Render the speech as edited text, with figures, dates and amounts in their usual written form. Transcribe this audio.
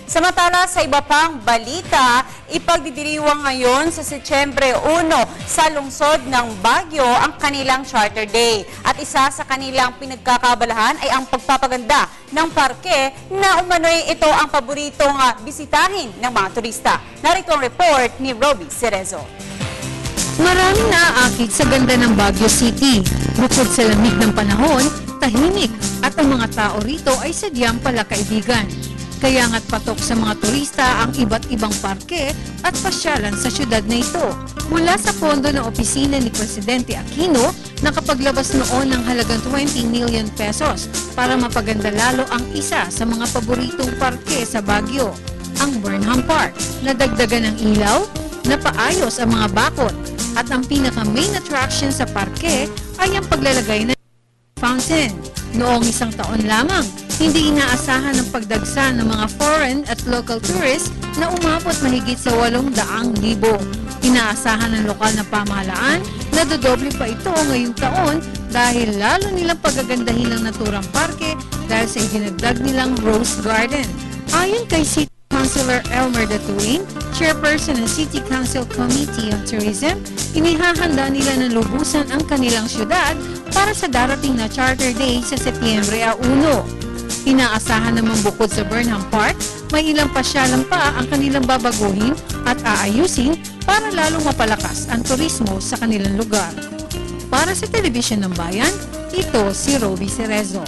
Samantala sa iba pang balita, ipagdidiriwang ngayon sa Setyembre 1 sa lungsod ng Baguio ang kanilang Charter Day. At isa sa kanilang pinagkakabalahan ay ang pagpapaganda ng parke na umano'y ito ang paboritong bisitahin ng mga turista. Narito ang report ni Roby Cerezo. Maraming naaakit sa ganda ng Baguio City. Bukod sa lamig ng panahon, tahimik at ang mga tao rito ay sadyang palakaibigan. Kaya nga't patok sa mga turista ang iba't ibang parke at pasyalan sa syudad na ito. Mula sa pondo ng opisina ni Presidente Aquino, nakapaglabas noon ng halagang 20 million pesos para mapaganda lalo ang isa sa mga paboritong parke sa Baguio, ang Burnham Park. Nadagdagan ng ilaw, napaayos ang mga bakod, at ang pinaka-main attraction sa parke ay ang paglalagay ng fountain. Noong isang taon lamang, hindi inaasahan ang pagdagsa ng mga foreign at local tourists na umabot mahigit sa 800,000. Inaasahan ng lokal na pamahalaan na dodoble pa ito ngayong taon dahil lalo nilang pagagandahin ang naturang parke dahil sa idinagdag nilang Rose Garden. Ayon kay City Councilor Elmer Datuin, Chairperson ng City Council Committee on Tourism, inihahanda nila ng lubusan ang kanilang syudad para sa darating na Charter Day sa Setyembre 1. Inaasahan naman bukod sa Burnham Park, may ilang pasyalan pa ang kanilang babaguhin at aayusin para lalong mapalakas ang turismo sa kanilang lugar. Para sa Telebisyon ng Bayan, ito si Roby Cerezo.